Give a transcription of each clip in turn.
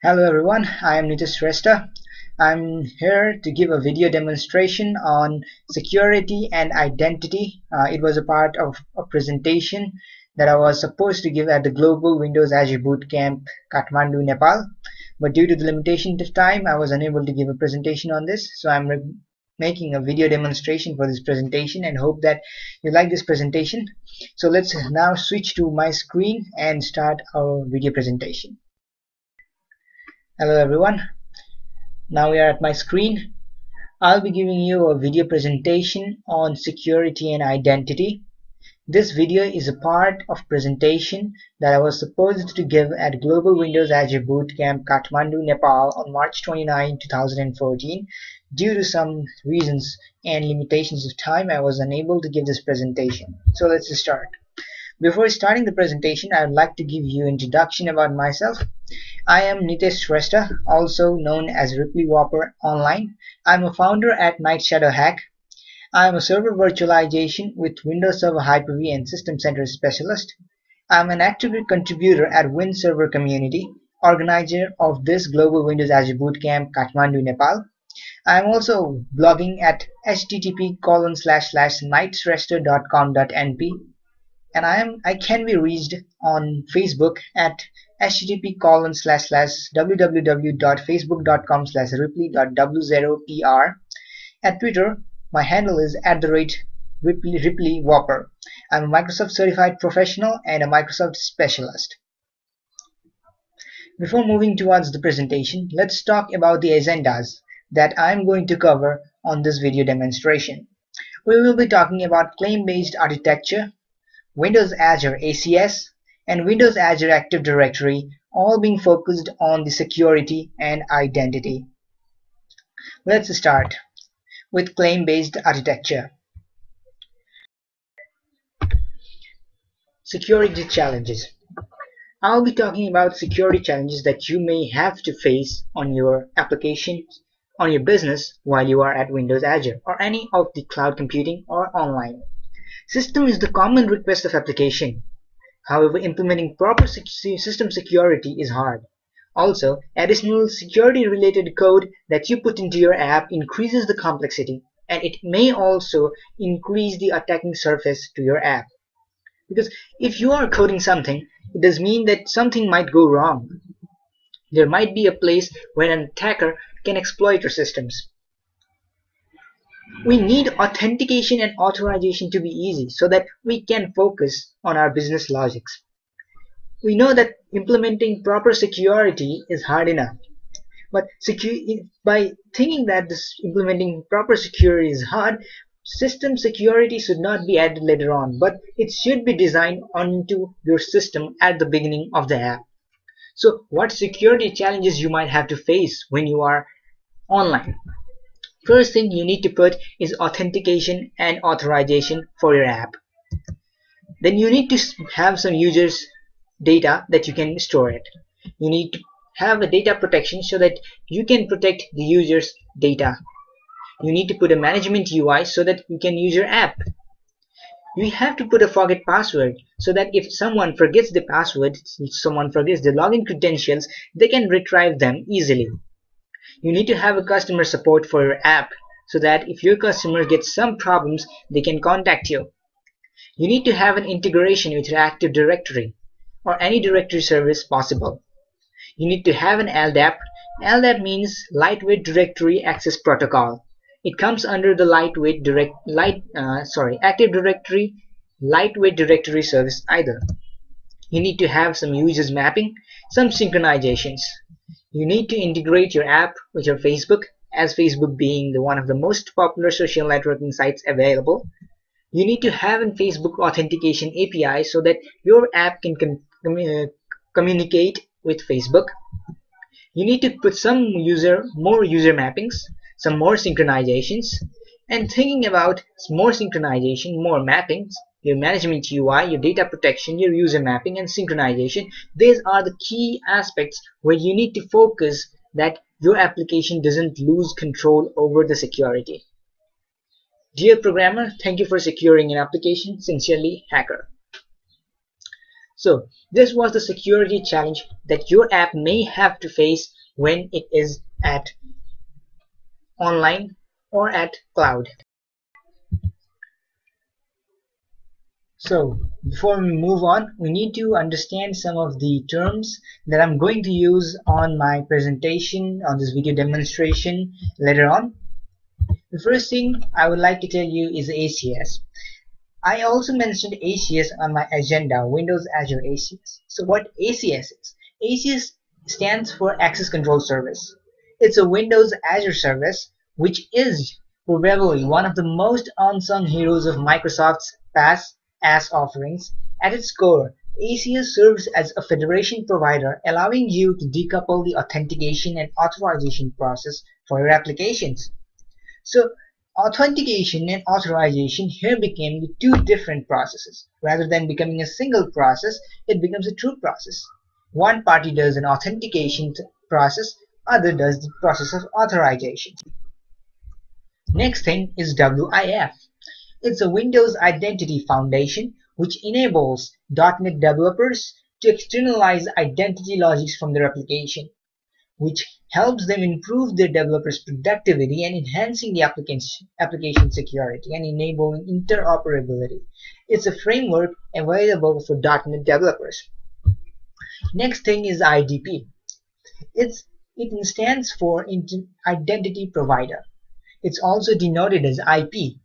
Hello everyone, I am Nitish Shrestha. I'm here to give a video demonstration on security and identity. It was a part of a presentation that I was supposed to give at the Global Windows Azure Bootcamp, Kathmandu, Nepal. But due to the limitation of time, I was unable to give a presentation on this. So I'm making a video demonstration for this presentation and hope that you like this presentation. So let's now switch to my screen and start our video presentation. Hello everyone, now we are at my screen. I'll be giving you a video presentation on security and identity. This video is a part of presentation that I was supposed to give at Global Windows Azure Bootcamp Kathmandu, Nepal on March 29, 2014. Due to some reasons and limitations of time, I was unable to give this presentation. So let's start. Before starting the presentation, I would like to give you an introduction about myself. I am Nitish Shrestha, also known as Ripley Whopper online. I'm a founder at Night Shadow Hack. I am a server virtualization with Windows Server Hyper-V and System Center specialist. I'm an active contributor at Win Server Community, organizer of this Global Windows Azure Bootcamp Kathmandu, Nepal. I am also blogging at http://nightshrestha.com.np. And I can be reached on Facebook at http://www.facebook.com/ripley.w0pr. At Twitter, my handle is @Ripley Whopper. I'm a Microsoft certified professional and a Microsoft specialist. Before moving towards the presentation, let's talk about the agendas that I'm going to cover on this video demonstration. We will be talking about claim-based architecture, Windows Azure ACS, and Windows Azure Active Directory, all being focused on the security and identity. Let's start with claim-based architecture. Security challenges. I'll be talking about security challenges that you may have to face on your applications, on your business while you are at Windows Azure or any of the cloud computing or online. System is the common request of application. However, implementing proper system security is hard. Also, additional security-related code that you put into your app increases the complexity, and it may also increase the attacking surface to your app. Because if you are coding something, it does mean that something might go wrong. There might be a place where an attacker can exploit your systems. We need authentication and authorization to be easy so that we can focus on our business logics. We know that implementing proper security is hard enough, but by thinking that implementing proper security is hard, system security should not be added later on, but it should be designed onto your system at the beginning of the app. So what security challenges you might have to face when you are online? First thing you need to put is authentication and authorization for your app. Then you need to have some users' data that you can store it. You need to have a data protection so that you can protect the user's data. You need to put a management UI so that you can use your app. You have to put a forget password so that if someone forgets the password, someone forgets the login credentials, they can retrieve them easily. You need to have a customer support for your app so that if your customer gets some problems, they can contact you. You need to have an integration with your Active Directory or any directory service possible. You need to have an LDAP. LDAP means Lightweight Directory Access Protocol. It comes under the Active Directory Lightweight Directory Service either. You need to have some users mapping, some synchronizations. You need to integrate your app with your Facebook, as Facebook being one of the most popular social networking sites available. You need to have a Facebook authentication API so that your app can communicate with Facebook. You need to put more user mappings, some more synchronizations, and thinking about more synchronization, more mappings, your management UI, your data protection, your user mapping, and synchronization. These are the key aspects where you need to focus that your application doesn't lose control over the security. Dear programmer, thank you for securing an application. Sincerely, Hacker. So this was the security challenge that your app may have to face when it is at online or at cloud. So before we move on, we need to understand some of the terms that I'm going to use on my presentation, on this video demonstration later on. The first thing I would like to tell you is ACS. I also mentioned ACS on my agenda, Windows Azure ACS. So what ACS is? ACS stands for Access Control Service. It's a Windows Azure service which is probably one of the most unsung heroes of Microsoft's PaaS offerings. At its core, ACS serves as a federation provider, allowing you to decouple the authentication and authorization process for your applications. So authentication and authorization here became the two different processes. Rather than becoming a single process, it becomes a two process. One party does an authentication process, other does the process of authorization. Next thing is WIF. It's a Windows Identity Foundation which enables .NET developers to externalize identity logics from their application, which helps them improve their developers' productivity and enhancing the application security and enabling interoperability. It's a framework available for .NET developers. Next thing is IDP. It stands for Identity Provider. It's also denoted as IP.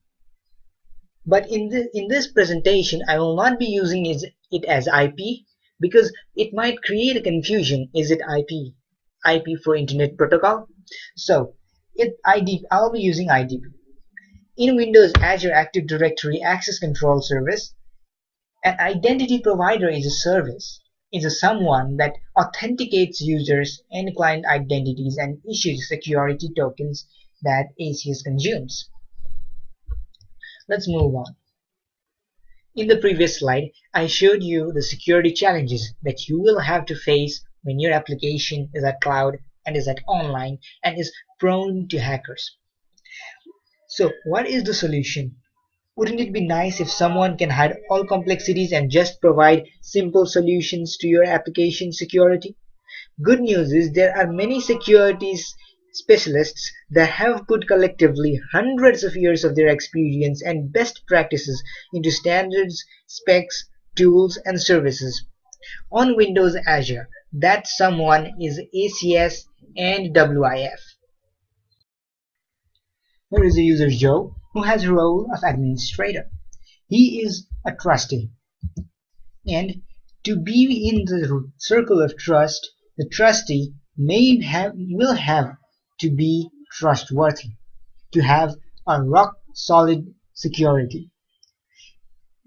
But in this presentation, I will not be using it as IP because it might create a confusion. Is it IP? IP for Internet Protocol? So I'll be using IDP. In Windows Azure Active Directory Access Control Service, an identity provider is a service. It's a someone that authenticates users and client identities and issues security tokens that ACS consumes. Let's move on. In the previous slide, I showed you the security challenges that you will have to face when your application is at cloud and is at online and is prone to hackers. So what is the solution? Wouldn't it be nice if someone can hide all complexities and just provide simple solutions to your application security? Good news is there are many security specialists that have put collectively hundreds of years of their experience and best practices into standards, specs, tools, and services. On Windows Azure, that someone is ACS and WIF. Here is the user Joe, who has the role of administrator. He is a trustee, and to be in the circle of trust, the trustee will have to be trustworthy, to have a rock solid security.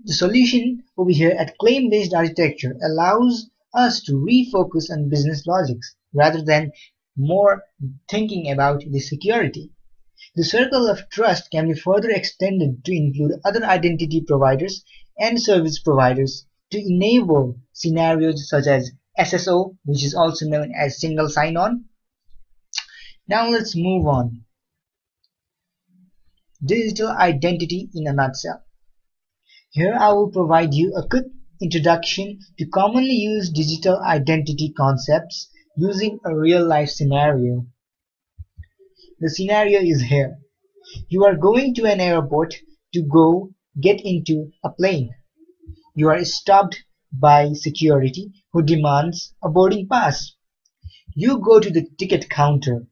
The solution over here at claim-based architecture allows us to refocus on business logics rather than more thinking about the security. The circle of trust can be further extended to include other identity providers and service providers to enable scenarios such as SSO, which is also known as single sign-on. Now let's move on. Digital identity in a nutshell. Here I will provide you a quick introduction to commonly used digital identity concepts using a real-life scenario. The scenario is here. You are going to an airport to go get into a plane. You are stopped by security who demands a boarding pass. You go to the ticket counter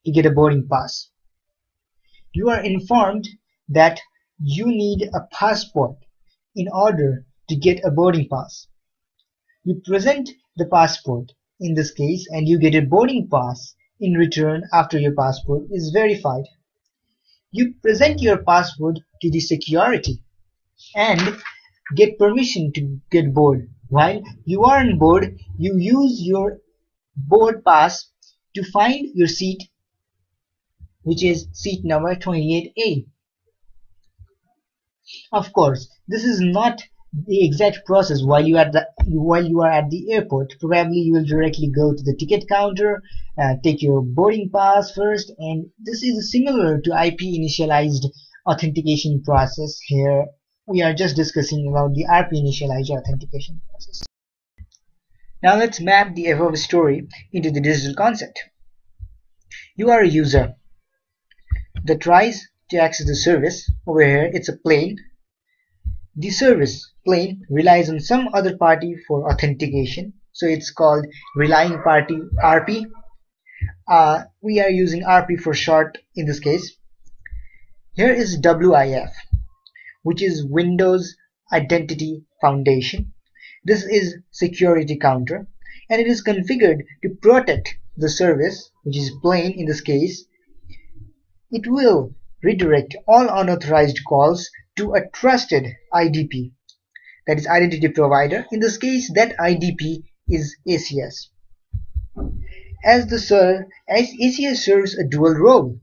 to get a boarding pass. You are informed that you need a passport in order to get a boarding pass. You present the passport in this case and you get a boarding pass in return after your passport is verified. You present your passport to the security and get permission to get board. While you are on board, you use your board pass to find your seat, which is seat number 28A. Of course, this is not the exact process while you are at the airport. Probably you will directly go to the ticket counter, take your boarding pass first, and this is similar to IP initialized authentication process. Here we are just discussing about the RP initialized authentication process. Now let's map the above story into the digital concept. You are a user that tries to access the service. Over here it's a plane. The service plane relies on some other party for authentication, so it's called relying party, RP. We are using RP for short in this case. Here is WIF, which is Windows Identity Foundation. This is security counter, and it is configured to protect the service, which is plain in this case. It will redirect all unauthorized calls to a trusted IDP, that is identity provider. In this case, that IDP is ACS. As ACS serves a dual role.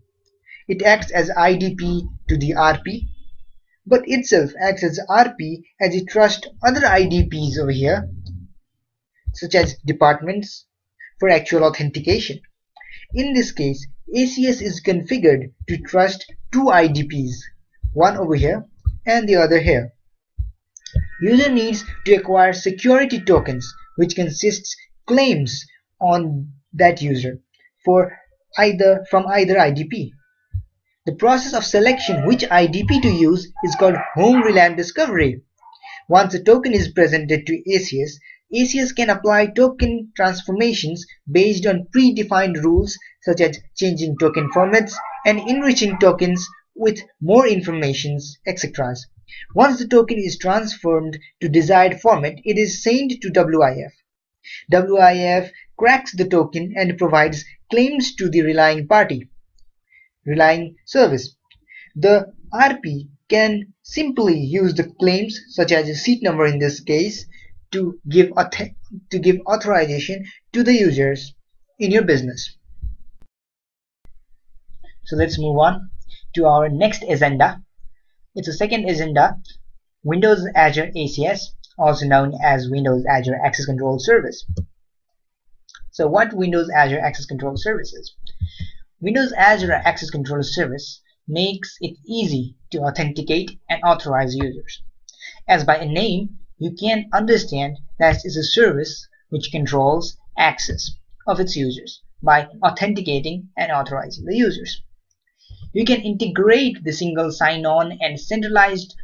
It acts as IDP to the RP, but itself acts as RP as it trusts other IDPs over here, such as departments, for actual authentication. In this case, ACS is configured to trust two IDPs, one over here and the other here. User needs to acquire security tokens, which consists claims on that user from either IDP. The process of selection which IDP to use is called home VLAN discovery. Once a token is presented to ACS, ACS can apply token transformations based on predefined rules such as changing token formats and enriching tokens with more information, etc. Once the token is transformed to desired format, it is sent to WIF. WIF cracks the token and provides claims to the relying service. The RP can simply use the claims, such as a seat number in this case, to give authorization to the users in your business. So let's move on to our next agenda. It's a second agenda, Windows Azure ACS, also known as Windows Azure Access Control Service. So what Windows Azure Access Control Service is? Windows Azure Access Control Service makes it easy to authenticate and authorize users. As by a name, you can understand that it is a service which controls access of its users by authenticating and authorizing the users. You can integrate the single sign-on and centralized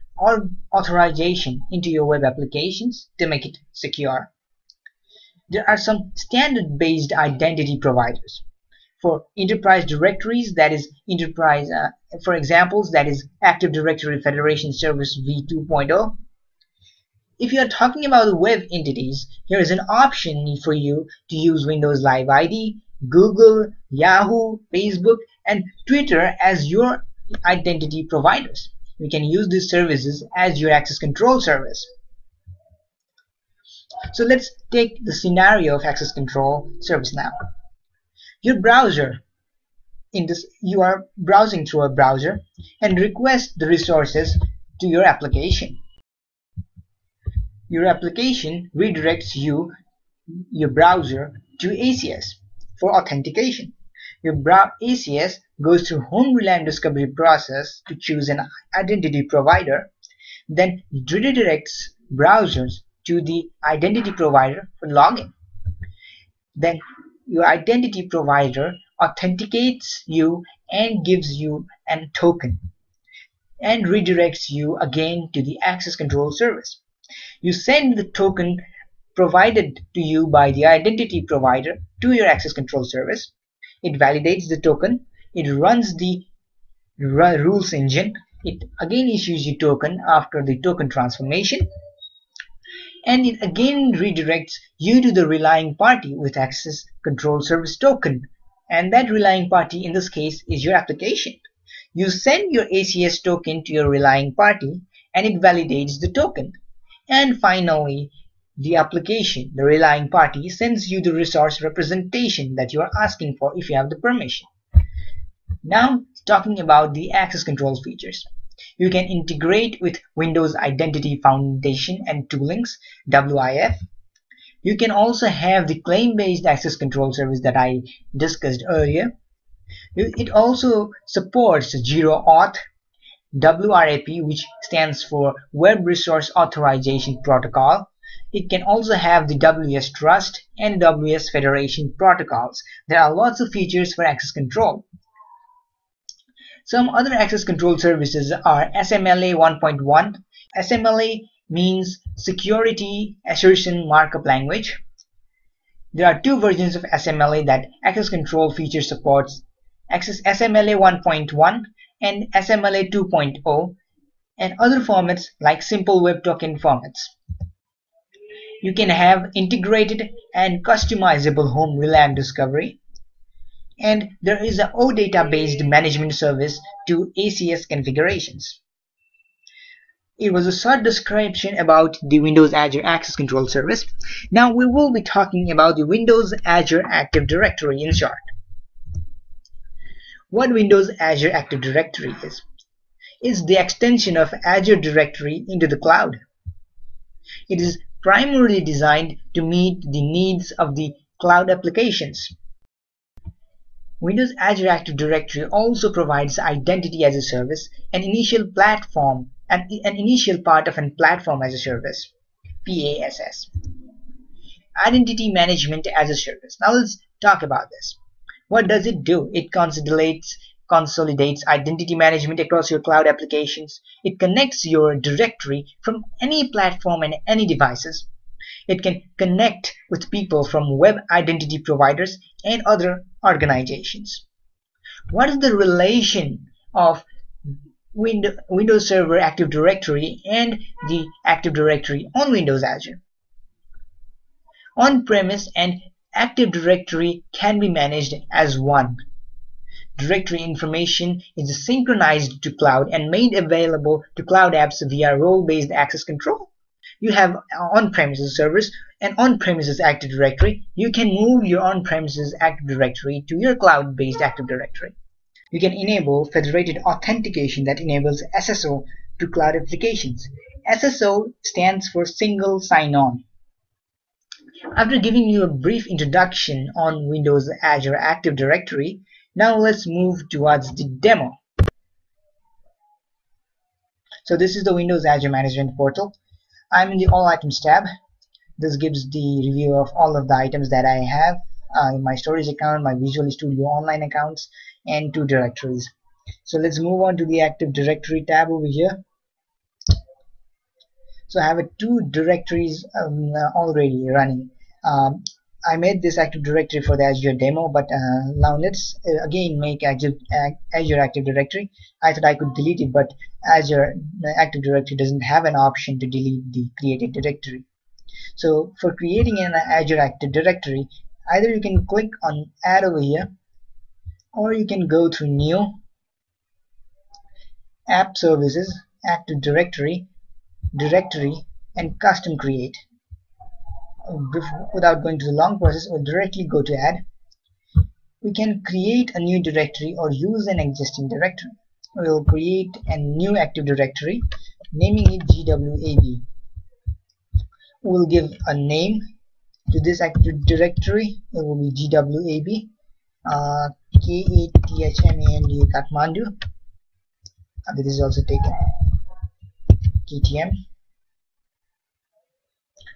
authorization into your web applications to make it secure. There are some standard-based identity providers. For enterprise directories, that is for examples, that is Active Directory Federation Service v2.0. If you are talking about web entities, here is an option for you to use Windows Live ID, Google, Yahoo, Facebook, and Twitter as your identity providers. You can use these services as your access control service. So let's take the scenario of access control service now. Your browser, you are browsing through a browser and request the resources to your application. Your application redirects your browser to ACS for authentication. Your ACS goes through home VLAN discovery process to choose an identity provider, then redirects browsers to the identity provider for login. Then your identity provider authenticates you and gives you a token and redirects you again to the access control service. You send the token provided to you by the identity provider to your access control service. It validates the token, it runs the rules engine, it again issues you token after the token transformation, and it again redirects you to the relying party with access control service token, and that relying party in this case is your application. You send your ACS token to your relying party and it validates the token, and finally the application, the relying party, sends you the resource representation that you are asking for if you have the permission. Now talking about the access control features. You can integrate with Windows Identity Foundation and toolings, WIF. You can also have the claim-based access control service that I discussed earlier. It also supports Zero Auth, WRAP, which stands for Web Resource Authorization Protocol. It can also have the WS Trust and WS Federation protocols. There are lots of features for access control. Some other access control services are SMLA 1.1. SMLA means Security Assertion Markup Language. There are two versions of SMLA that access control feature supports: SMLA 1.1 and SMLA 2.0, and other formats like simple web token formats. You can have integrated and customizable home relay and discovery, and there is an OData based management service to ACS configurations. It was a short description about the Windows Azure Access Control Service. Now we will be talking about the Windows Azure Active Directory in short. What Windows Azure Active Directory is the extension of Azure Directory into the cloud. It is primarily designed to meet the needs of the cloud applications. Windows Azure Active Directory also provides Identity as a Service, an initial platform and an initial part of a Platform as a Service, PASS. Identity Management as a Service. Now let's talk about this. What does it do? It consolidates identity management across your cloud applications. It connects your directory from any platform and any devices. It can connect with people from web identity providers and other organizations. What is the relation of Windows Server Active Directory and the Active Directory on Windows Azure? On-premise and Active Directory can be managed as one. Directory information is synchronized to cloud and made available to cloud apps via role-based access control. You have on-premises servers and on-premises Active Directory. You can move your on-premises Active Directory to your cloud-based Active Directory. You can enable federated authentication that enables SSO to cloud applications. SSO stands for Single Sign-On. After giving you a brief introduction on Windows Azure Active Directory, now let's move towards the demo. So this is the Windows Azure Management Portal. I'm in the All Items tab. This gives the review of all of the items that I have in my storage account, my Visual Studio Online accounts, and two directories. So let's move on to the Active Directory tab over here. So I have two directories already running. I made this Active Directory for the Azure demo, but now let's again make Azure Active Directory. I thought I could delete it, but Azure Active Directory doesn't have an option to delete the created directory. So for creating an Azure Active Directory, either you can click on Add over here, or you can go to New, App Services, Active Directory, Directory, and Custom Create. Without going to the long process, or directly go to Add. We can create a new directory or use an existing directory. We will create a new Active Directory, naming it GWAB. We will give a name to this Active Directory. It will be GWAB, KATHMANDU Kathmandu. This is also taken. KTM.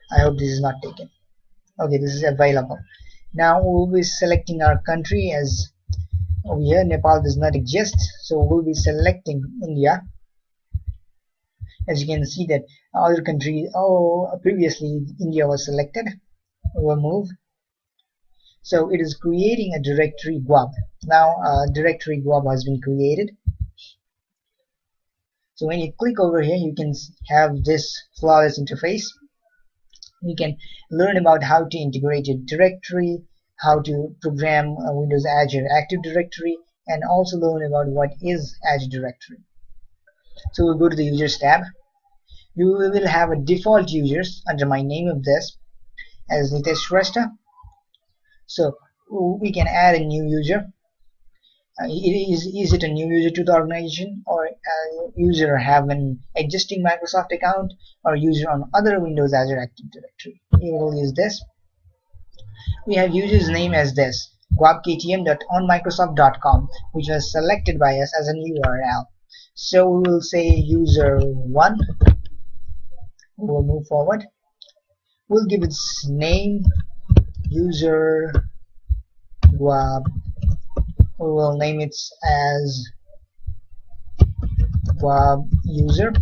I hope this is not taken. Okay, this is available. Now we'll be selecting our country. As over here Nepal does not exist, so we'll be selecting India. As you can see that other countries, previously India was selected. We'll move. So it is creating a directory GWAB. Now directory GWAB has been created. So when you click over here, you can have this flawless interface. You can learn about how to integrate a directory, how to program Windows Azure Active Directory, and also learn about what is Azure Directory. So we'll go to the Users tab. You will have a default users under my name of this as Nitesh Shrestha. So we can add a new user. Is it a new user to the organization, or a user have an existing Microsoft account, or user on other Windows Azure Active Directory? We will use this. We have user's name as this, gwabktm.onmicrosoft.com, which was selected by us as an URL. So we will say user1. We will move forward. We'll give its name user guab. We will name it as guab user.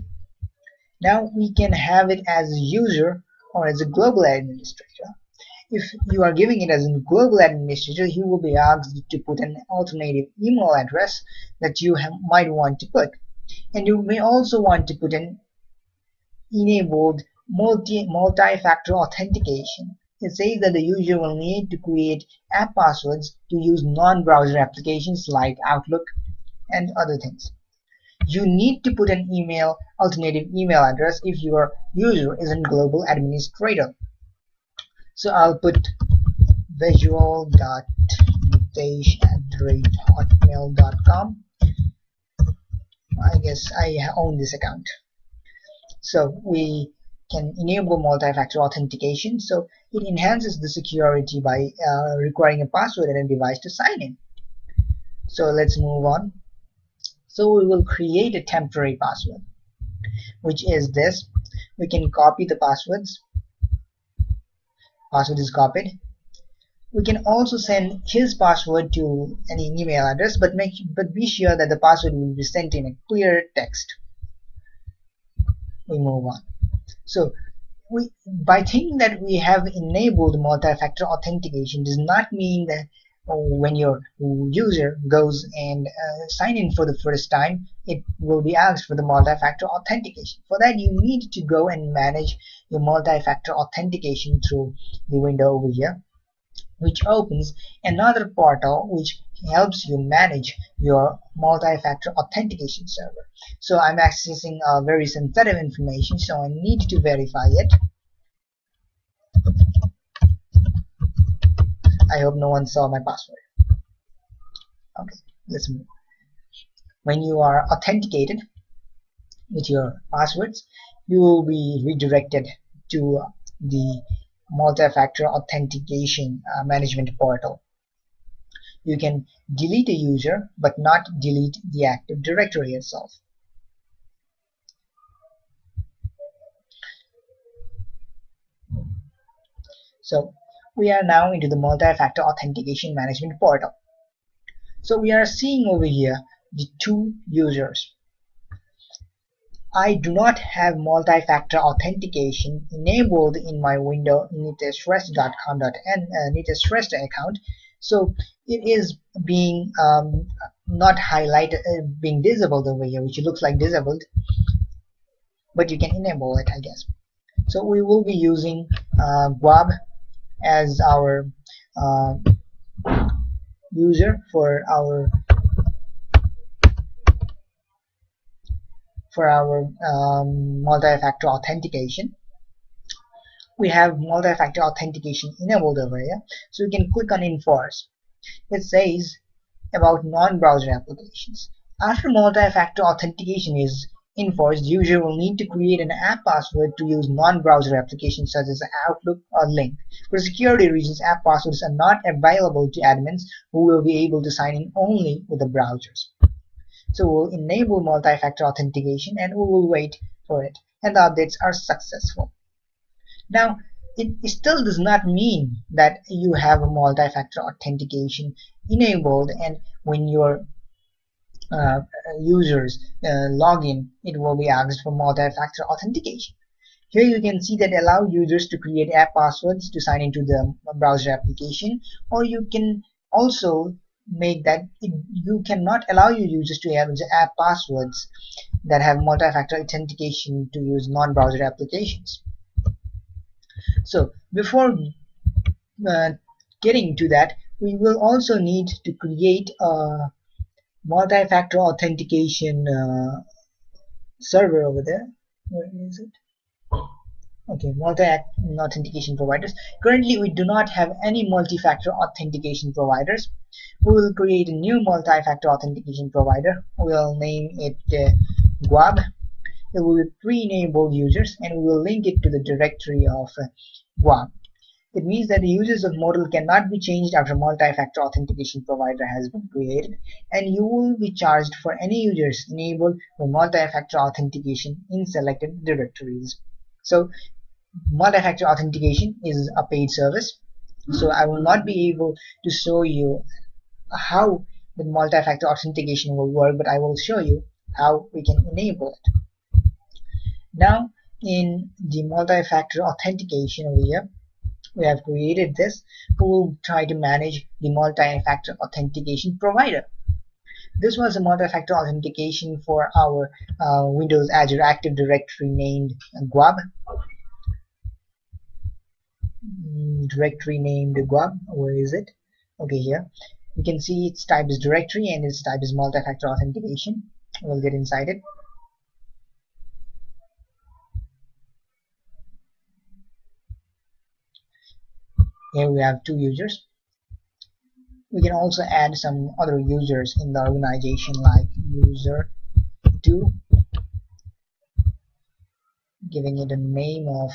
Now we can have it as a user or as a global administrator. If you are giving it as a global administrator, you will be asked to put an alternative email address that you might want to put. And you may also want to put an enabled multi-factor authentication. It says that the user will need to create app passwords to use non-browser applications like Outlook and other things. You need to put an alternative email address if your user is a global administrator. So I'll put visual.nitesh@hotmail.com. I guess I own this account. So we can enable multi-factor authentication, so it enhances the security by requiring a password and a device to sign in. So let's move on. So we will create a temporary password, which is this. We can copy the passwords. Password is copied. We can also send his password to any email address, but be sure that the password will be sent in a clear text. We move on. So by thinking that we have enabled multi-factor authentication does not mean that when your user goes and sign in for the first time, it will be asked for the multi-factor authentication. For that, you need to go and manage your multi-factor authentication through the window over here, which opens another portal which helps you manage your multi-factor authentication server. So I'm accessing very sensitive information, so I need to verify it. I hope no one saw my password. Okay, let's move. When you are authenticated with your passwords, you will be redirected to the multi-factor authentication management portal. You can delete a user but not delete the Active Directory itself. So we are now into the multi-factor authentication management portal. So we are seeing over here the two users. I do not have multi-factor authentication enabled in my window niteshRest account, so it is being not highlighted, being disabled over here, which looks like disabled, but you can enable it, I guess. So we will be using guab as our user for our multi-factor authentication. We have multi-factor authentication enabled over here, so we can click on enforce. It says about non-browser applications. After multi-factor authentication is enforced, user will need to create an app password to use non-browser applications such as Outlook or Link. For security reasons, app passwords are not available to admins who will be able to sign in only with the browsers. So we'll enable multi-factor authentication and we will wait for it, and the updates are successful. Now it still does not mean that you have a multi-factor authentication enabled, and when your users log in, it will be asked for multi-factor authentication. Here you can see that allow users to create app passwords to sign into the browser application, or you can also make that you cannot allow your users to have the app passwords that have multi-factor authentication to use non-browser applications. So before getting to that, we will also need to create a multi-factor authentication server over there. Where is it? Okay, multi-authentication providers. Currently we do not have any multi-factor authentication providers. We will create a new multi-factor authentication provider. We will name it guab. It will be pre-enabled users, and we will link it to the directory of guab. It means that the users of model cannot be changed after multi-factor authentication provider has been created, and you will be charged for any users enabled for multi-factor authentication in selected directories. So multi-factor authentication is a paid service, so I will not be able to show you how the multi-factor authentication will work, but I will show you how we can enable it. Now in the multi-factor authentication over here, we have created this. We will try to manage the multi-factor authentication provider. This was a multi-factor authentication for our Windows Azure Active Directory named GWAB. Directory named GWAB. Where is it? Okay, here. You can see its type is directory and its type is multi-factor authentication. We'll get inside it. Here we have 2 users. We can also add some other users in the organization, like user 2, giving it a name of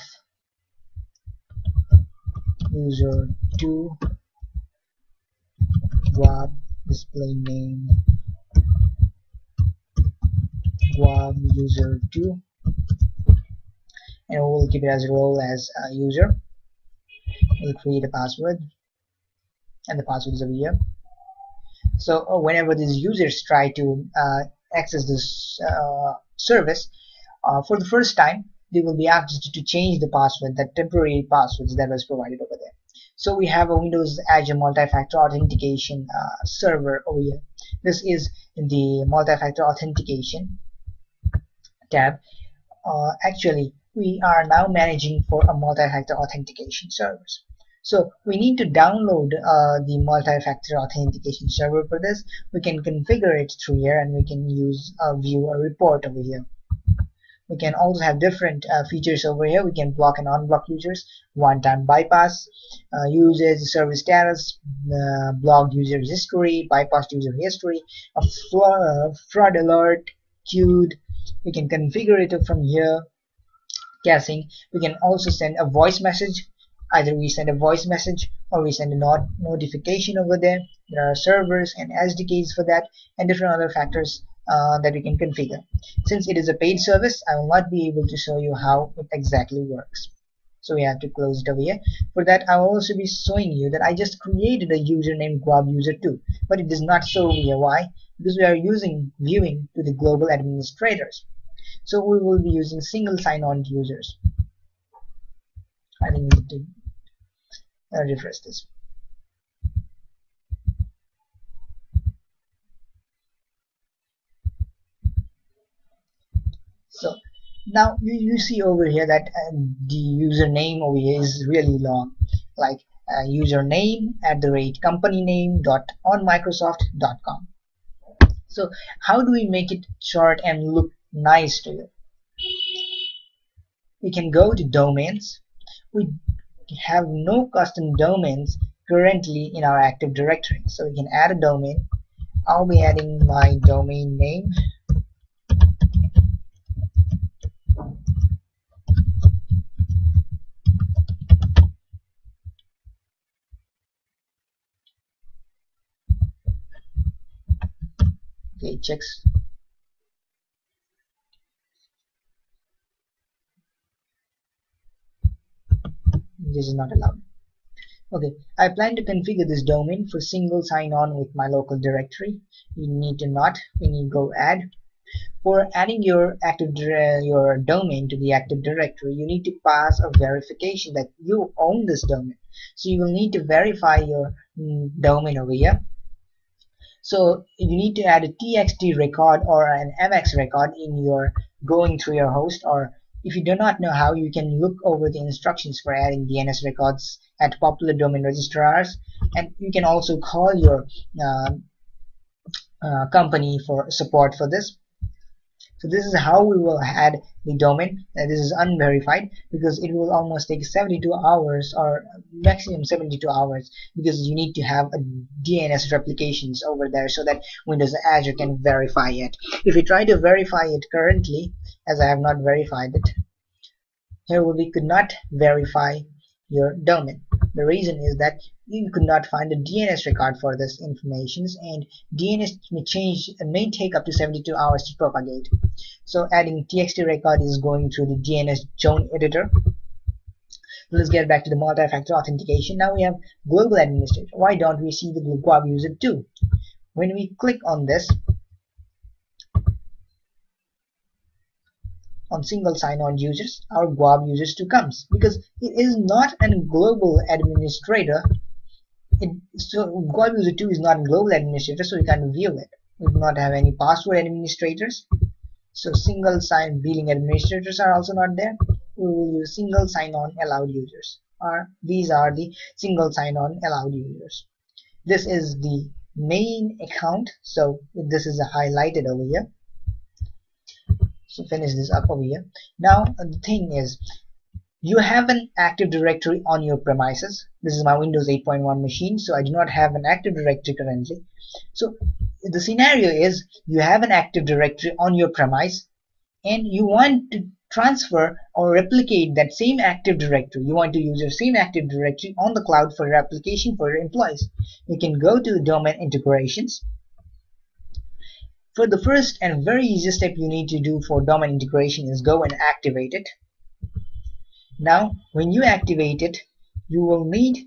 user 2 GWAB, display name GWAB user 2, and we'll keep it as a role as a user. We'll create a password, and the password is over here. So whenever these users try to access this service for the first time, they will be asked to change the password, that temporary passwords that was provided over there. So we have a Windows Azure multi-factor authentication server over here. This is the multi-factor authentication tab. Actually, we are now managing for a multi-factor authentication service. So we need to download the multi-factor authentication server. For this, we can configure it through here, and we can use view a report over here. We can also have different features over here. We can block and unblock users, one-time bypass, usage service status, blocked user history, bypassed user history, a fraud alert, queued. We can configure it from here. Caching. We can also send a voice message. Either we send a voice message or we send a notification over there. There are servers and SDKs for that, and different other factors that we can configure. Since it is a paid service, I will not be able to show you how it exactly works. So we have to close it over here. For that, I will also be showing you that I just created a user named GWAB user 2, but it does not show over here. Why? Because we are using viewing to the global administrators. So we will be using single sign-on users. I think we need to refresh this. So now you see over here that the username over here is really long, like username @companyname.onmicrosoft.com. So how do we make it short and look nice to you? We can go to domains. We have no custom domains currently in our Active Directory, so we can add a domain. I'll be adding my domain name. Okay, checks. This is not allowed. Okay, I plan to configure this domain for single sign-on with my local directory. You need to go add. For adding your your domain to the Active Directory, you need to pass a verification that you own this domain. So you will need to verify your domain over here. So you need to add a txt record or an mx record in your going through your host, or if you do not know how, you can look over the instructions for adding DNS records at popular domain registrars, and you can also call your company for support for this. So this is how we will add the domain. This is unverified because it will almost take 72 hours or maximum 72 hours, because you need to have a DNS replications over there so that Windows Azure can verify it. If you try to verify it currently, as I have not verified it, here we could not verify your domain. The reason is that you could not find a DNS record for this information, and DNS may take up to 72 hours to propagate. So adding txt record is going through the DNS zone editor. Let's get back to the multi-factor authentication. Now we have global administrator. Why don't we see the GUAB user too? When we click on this, on single sign-on users, our GUAB users too comes, because it is not a global administrator. So GUAB user 2 is not a global administrator, so we can't view it. We do not have any password administrators, so single sign billing administrators are also not there. We will use single sign-on allowed users, these are the single sign-on allowed users. This is the main account, so this is highlighted over here. So finish this up over here. Now the thing is, you have an Active Directory on your premises. This is my Windows 8.1 machine, so I do not have an Active Directory currently. So the scenario is, you have an Active Directory on your premise and you want to transfer or replicate that same Active Directory. You want to use your same Active Directory on the cloud for your application, for your employees. You can go to domain integrations. For the first and very easy step you need to do for domain integration is go and activate it. Now when you activate it, you will need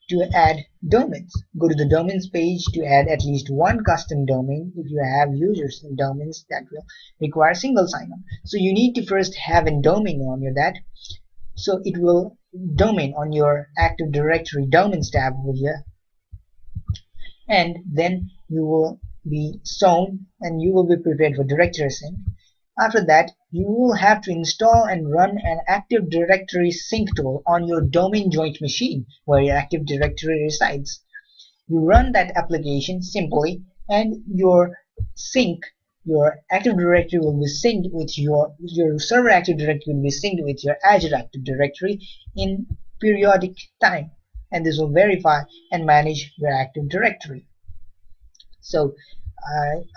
to add domains. Go to the domains page to add at least one custom domain if you have users and domains that will require single sign-on. So you need to first have a domain on your that. So it will domain on your Active Directory domains tab over here, and then you will be shown and you will be prepared for directory sync. After that, you will have to install and run an Active Directory sync tool on your domain joint machine where your Active Directory resides. You run that application simply, and your Active Directory will be synced with your server Active Directory will be synced with your Azure Active Directory in periodic time, and this will verify and manage your Active Directory. So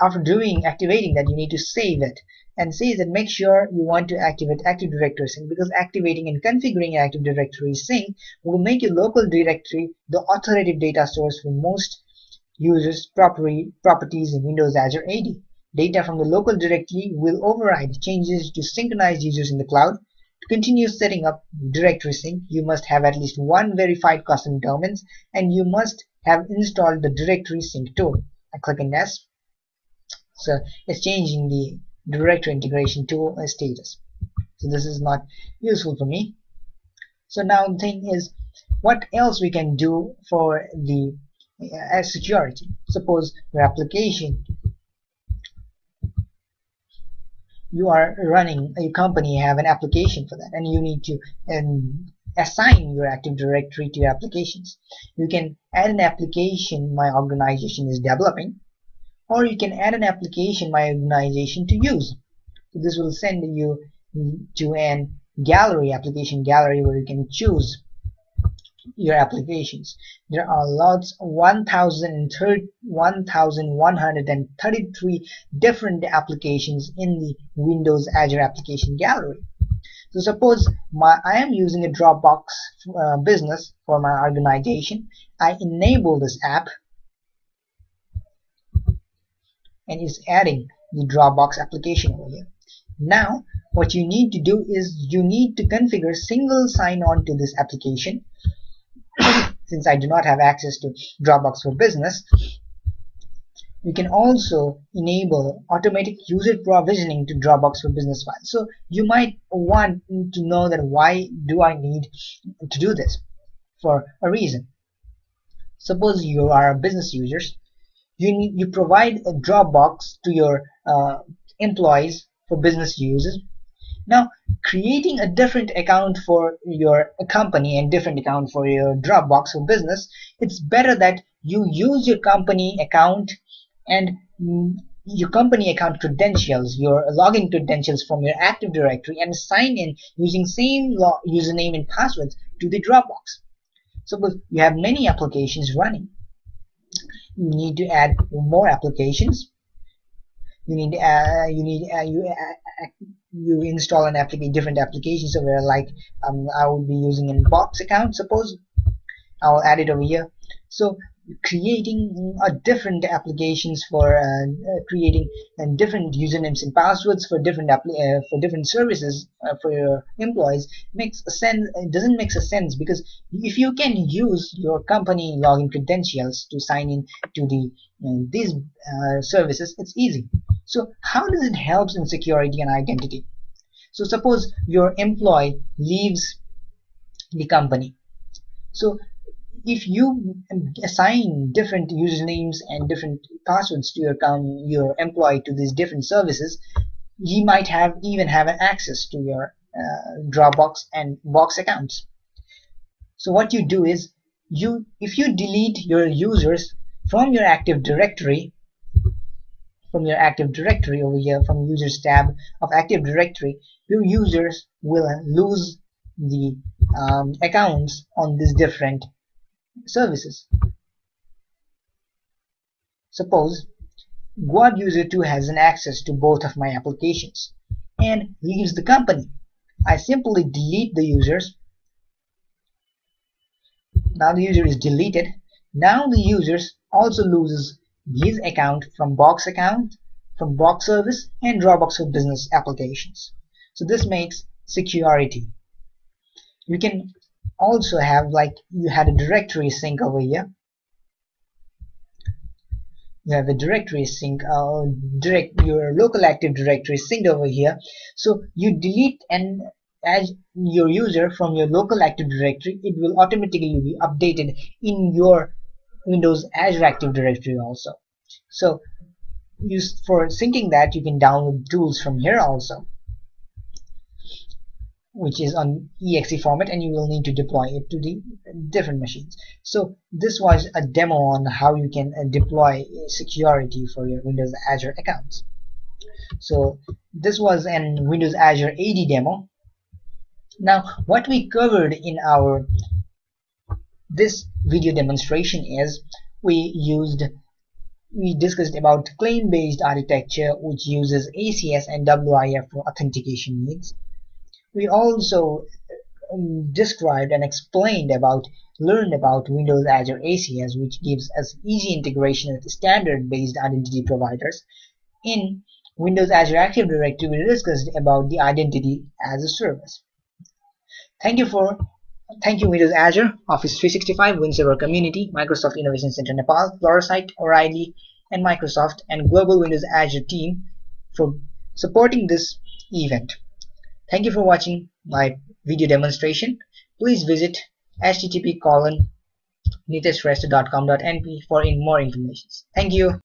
after activating that, you need to save it, and say that make sure you want to activate Active Directory sync, because activating and configuring Active Directory sync will make your local directory the authoritative data source for most users' properties in Windows Azure AD. Data from the local directory will override changes to synchronized users in the cloud. To continue setting up directory sync, you must have at least one verified custom domains, and you must have installed the directory sync tool. I click on yes. So it's changing the directory integration tool status. So this is not useful for me. So now the thing is, what else we can do for the security? Suppose your application, you are running a company, have an application for that, and you need to assign your Active Directory to your applications. You can add an application my organization is developing, or you can add an application my organization to use. So this will send you to an application gallery where you can choose your applications. There are lots, 1,133 different applications in the Windows Azure application gallery. So suppose I am using a Dropbox business for my organization. I enable this app, and it's adding the Dropbox application over here. Now what you need to do is you need to configure single sign-on to this application. Since I do not have access to Dropbox for Business, we can also enable automatic user provisioning to Dropbox for Business files. So you might want to know that why do I need to do this? For a reason. Suppose you are business users, you provide a Dropbox to your employees for business users. Now creating a different account for your company and different account for your Dropbox for business, it's better that you use your company account and your company account credentials, your login credentials from your Active Directory, and sign in using same username and passwords to the Dropbox. Suppose you have many applications running, you need to add more applications. You install an different application. So where like I will be using a Box account. Suppose I will add it over here. So creating different applications for creating different usernames and passwords for different services for your employees makes a sense. It doesn't make a sense, because if you can use your company login credentials to sign in to these services, it's easy. So how does it help in security and identity? So suppose your employee leaves the company. So if you assign different usernames and different passwords to your employee to these different services, he might even have an access to your Dropbox and Box accounts. So what you do is, if you delete your users from your Active Directory, over here, from users tab of Active Directory, your users will lose the accounts on these different services. Suppose Guard user 2 has an access to both of my applications and leaves the company. I simply delete the users. Now the user is deleted. Now the user also loses his account from Box service, and Dropbox for Business applications. So this makes security. You can also have, like, you had a directory sync over here. You have a directory sync, your local Active Directory synced over here. So you delete and add your user from your local Active Directory, it will automatically be updated in your Windows Azure Active Directory also. So for syncing that, you can download tools from here also, which is on exe format, and you will need to deploy it to the different machines. So this was a demo on how you can deploy security for your Windows Azure accounts. So this was an Windows Azure AD demo. Now what we covered in this video demonstration is we discussed about claim-based architecture, which uses ACS and WIF for authentication needs. We also described and learned about Windows Azure ACS, which gives us easy integration with standard-based identity providers. In Windows Azure Active Directory, we discussed about the identity as a service. Thank you Windows Azure, Office 365, WinServer Community, Microsoft Innovation Center Nepal, Pluralsight, O'Reilly, and Microsoft and Global Windows Azure team for supporting this event. Thank you for watching my video demonstration. Please visit http://niteshrestor.com.np for more information. Thank you.